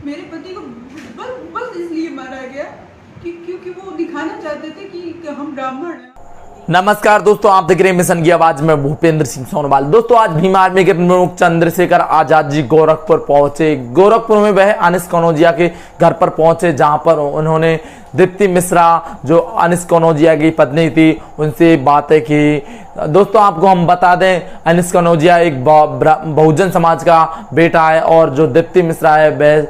मेरे पति को बस इसलिए मारा गया क्योंकि वो दिखाना चाहते थे कि हम ब्राह्मण हैं। नमस्कार दोस्तों, आप देख रहे हैं मिशन की आवाज में भूपेंद्र सिंह सोनोवाल। दोस्तों, आज भीम आर्मी के प्रमुख चंद्रशेखर आजाद जी गोरखपुर पहुंचे। गोरखपुर में वह अनिस कनौजिया के घर पर पहुंचे, जहां पर उन्होंने दीप्ति मिश्रा, जो अनिस कनौजिया की पत्नी थी, उनसे बातें की। दोस्तों, आपको हम बता दें, अनिस कनौजिया एक बहुजन समाज का बेटा है और जो दीप्ति मिश्रा है वह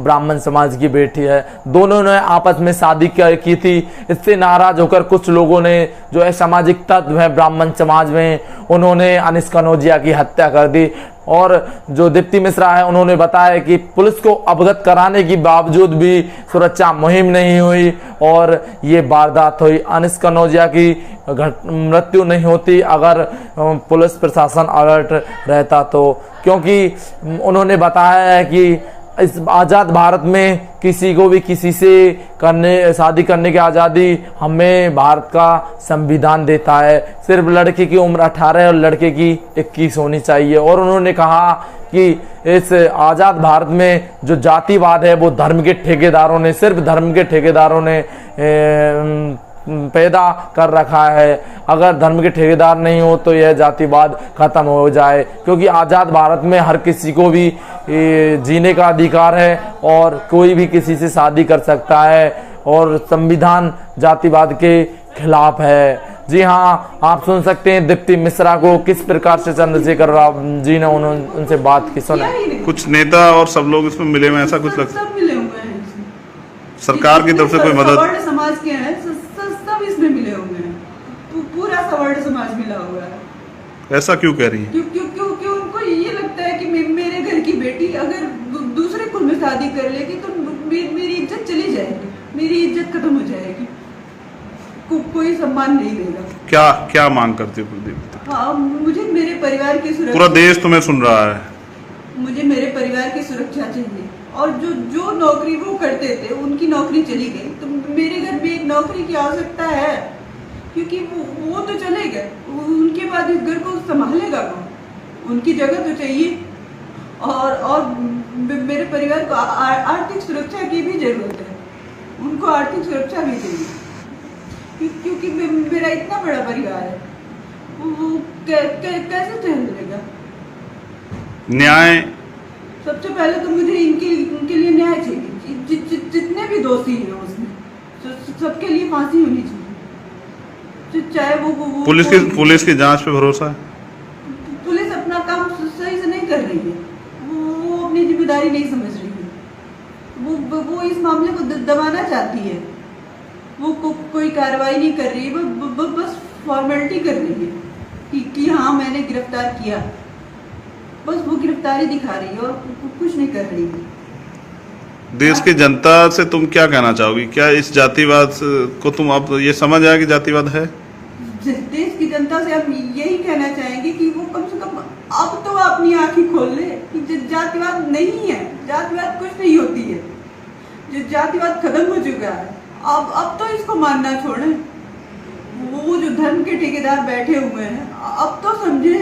ब्राह्मण समाज की बेटी है। दोनों ने आपस में शादी की थी। इससे नाराज होकर कुछ लोगों ने, जो असामाजिक तत्व है ब्राह्मण समाज में, उन्होंने अनिस कनौजिया की हत्या कर दी। और जो दीप्ति मिश्रा है, उन्होंने बताया कि पुलिस को अवगत कराने के बावजूद भी सुरक्षा मुहिम नहीं हुई और ये वारदात हुई। अनिस कनौजिया की मृत्यु नहीं होती अगर पुलिस प्रशासन अलर्ट रहता तो, क्योंकि उन्होंने बताया है कि इस आज़ाद भारत में किसी को भी किसी से शादी करने की आज़ादी हमें भारत का संविधान देता है। सिर्फ लड़के की उम्र 18 और लड़के की 21 होनी चाहिए। और उन्होंने कहा कि इस आज़ाद भारत में जो जातिवाद है वो धर्म के ठेकेदारों ने, सिर्फ धर्म के ठेकेदारों ने पैदा कर रखा है। अगर धर्म के ठेकेदार नहीं हो तो यह जातिवाद खत्म हो जाए, क्योंकि आज़ाद भारत में हर किसी को भी जीने का अधिकार है और कोई भी किसी से शादी कर सकता है और संविधान जातिवाद के खिलाफ है। जी हाँ, आप सुन सकते हैं दीप्ति मिश्रा को किस प्रकार से चंद्रशेखर राव जी ने उनसे बात की। सुना कुछ नेता और सब लोग इसमें मिले हुए, ऐसा कुछ लगता है? सब मिले हुए हैं, सरकार की तरफ से कोई मदद? सवर्ण समाज के हैं, सब इसमें मिले हुए हैं, पूरा सवर्ण समाज मिला हुआ है। ऐसा क्यों कह रही है? क्योंकि उनको ये लगता है कि मेरे घर की बेटी अगर दूसरे कुल में शादी कर लेगी तो मेरी इज्जत चली जाएगी, मेरी इज्जत खत्म हो जाएगी, कोई सम्मान नहीं देगा। क्या मांग करती हो कुलदीप? हाँ, मुझे मेरे परिवार की सुरक्षा, पूरा देश तुम्हें सुन रहा है, मुझे मेरे परिवार की सुरक्षा चाहिए। और जो नौकरी वो करते थे उनकी नौकरी चली गई, तो मेरे घर में एक नौकरी की आवश्यकता है, क्योंकि वो तो चले गए, उनके बाद इस घर को संभालेगा कौन? उनकी जगह तो चाहिए। और मेरे परिवार को आर्थिक सुरक्षा की भी जरूरत है, उनको आर्थिक सुरक्षा भी चाहिए, क्योंकि मेरा इतना बड़ा परिवार है, वो कैसे सहन करेगा? न्याय सबसे पहले तो मुझे इनके लिए न्याय चाहिए। जितने भी दोषी हैं उसमें सबके लिए फांसी होनी चाहिए, चाहे वो पुलिस की जांच पे भरोसा है? पुलिस अपना काम सही से नहीं कर रही है, वो अपनी जिम्मेदारी नहीं समझ रही है, वो इस मामले को दबाना चाहती है, वो कोई कार्रवाई नहीं कर रही है, बस फॉर्मेलिटी कर रही है कि हाँ मैंने गिरफ्तार किया, बस वो गिरफ्तारी दिखा रही है और कुछ नहीं कर रही है। देश की जनता से तुम क्या कहना चाहोगी? क्या इस जातिवाद को तुम अब ये समझ आया कि जातिवाद है? देश की जनता से हम यही कहना चाहेंगे कि वो कम से कम अब तो अपनी आंखें खोल ले कि जातिवाद नहीं है, जातिवाद कुछ नहीं होती है, जो जातिवाद खत्म हो चुका है। अब तो इसको मानना छोड़े, वो जो धर्म के ठेकेदार बैठे हुए हैं, अब तो समझे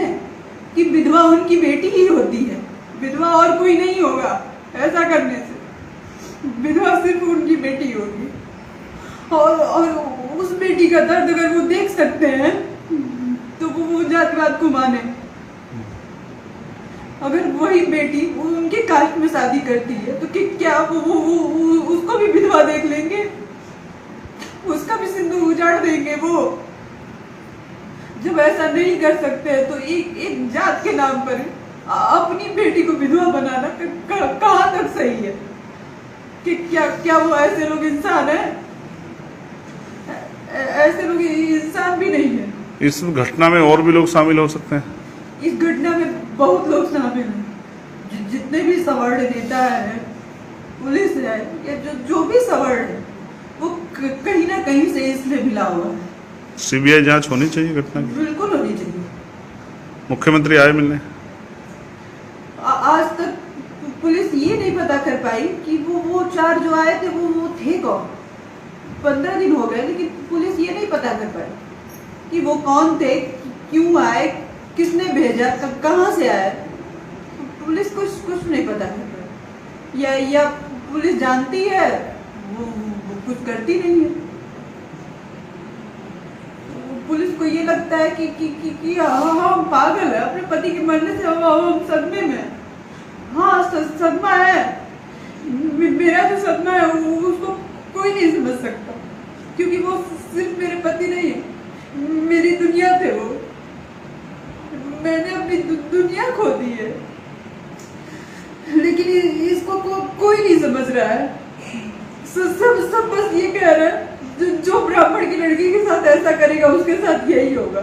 कि विधवा उनकी बेटी ही होती है, विधवा और कोई नहीं होगा। ऐसा करने से विधवा सिर्फ उनकी बेटी होगी, और उस बेटी का दर्द अगर वो देख सकते हैं तो वो जातिवाद को माने। अगर वही बेटी उनके कास्ट में शादी करती है तो क्या वो उसको भी विधवा देख लेंगे, उसका भी सिंदूर उजाड़ देंगे वो? जब ऐसा नहीं कर सकते तो एक जात के नाम पर अपनी बेटी को विधवा बनाना कहाँ तक सही है? कि क्या वो ऐसे लोग इंसान है? ऐसे लोग इंसान भी नहीं है। इस घटना में और भी लोग शामिल हो सकते हैं? इस घटना में बहुत लोग शामिल हैं, जितने भी सवर्ण नेता है, पुलिस है, या जो भी सवर्ण है, वो कहीं ना कहीं से इसमें मिला हुआ है। सीबीआई जांच होनी चाहिए घटना की? बिल्कुल होनी चाहिए। मुख्यमंत्री आए मिलने? आज तक पुलिस ये नहीं पता कर पाई कि वो 4 जो आए थे वो थे कौन। 15 दिन हो गए, लेकिन पुलिस ये नहीं पता कर पाई कि वो कौन थे, क्यों आए, किसने भेजा, कहाँ से आए। पुलिस कुछ नहीं पता कर पाई, या पुलिस जानती है, वो कुछ करती नहीं है। पुलिस को ये लगता है कि हम पागल है, अपने पति के मरने से हम सदमे में। हाँ, सदमा है, मेरा जो सदमा है उसको कोई नहीं समझ सकता, क्योंकि वो सिर्फ मेरे पति नहीं है, मेरी दुनिया थे वो। मैंने अपनी दुनिया खो दी है, लेकिन इसको कोई नहीं समझ रहा है। सब बस ये कह रहे हैं जो ब्राह्मण की लड़की के साथ ऐसा करेगा उसके साथ यही होगा।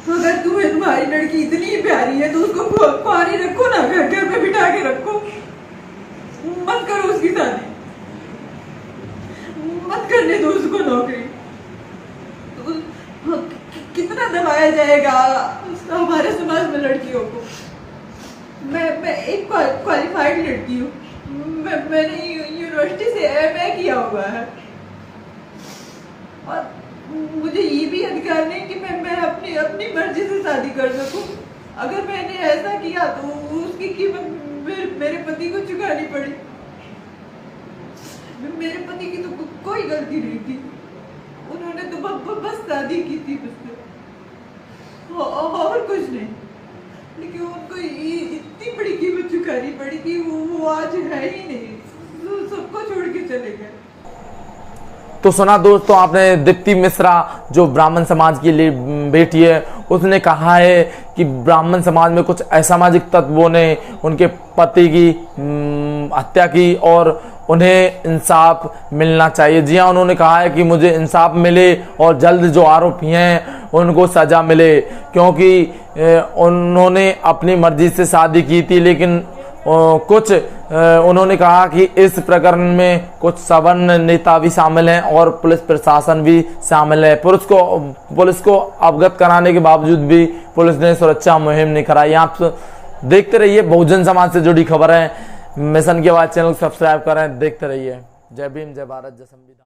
अगर तुम्हारी लड़की इतनी प्यारी है तो उसको पानी रखो ना, घर में बिठा के रखो, मत करो उसकी शादी, मत करने दो उसको नौकरी। तो कितना दबाया जाएगा हमारे समाज में लड़कियों को। मैं एक क्वालिफाइड लड़की हूँ, मैंने यूनिवर्सिटी से MA किया हुआ है, और मुझे ये भी अधिकार नहीं कि मैं अपनी मर्जी से शादी कर सकूं। अगर मैंने ऐसा किया तो उसकी कीमत मेरे पति को चुकानी पड़ी। मेरे पति की तो कोई गलती नहीं थी, उन्होंने तो बस शादी की थी, बस और कुछ नहीं। लेकिन उनको इतनी बड़ी कीमत चुकानी पड़ी कि वो आज है ही नहीं, सबको छोड़ के चले गए। तो सुना दोस्तों आपने, दीप्ति मिश्रा जो ब्राह्मण समाज की बेटी है, उसने कहा है कि ब्राह्मण समाज में कुछ असामाजिक तत्वों ने उनके पति की हत्या की और उन्हें इंसाफ मिलना चाहिए। जी हाँ, उन्होंने कहा है कि मुझे इंसाफ मिले और जल्द जो आरोपी हैं उनको सजा मिले, क्योंकि उन्होंने अपनी मर्जी से शादी की थी। लेकिन कुछ उन्होंने कहा कि इस प्रकरण में कुछ सवर्ण नेता भी शामिल हैं और पुलिस प्रशासन भी शामिल है। पुलिस को अवगत कराने के बावजूद भी पुलिस ने सुरक्षा मुहिम नहीं कराई। आप देखते रहिए बहुजन समाज से जुड़ी खबर है। मिशन की आवाज चैनल को सब्सक्राइब करें, देखते रहिए। जय भीम, जय भारत, जय संविधान।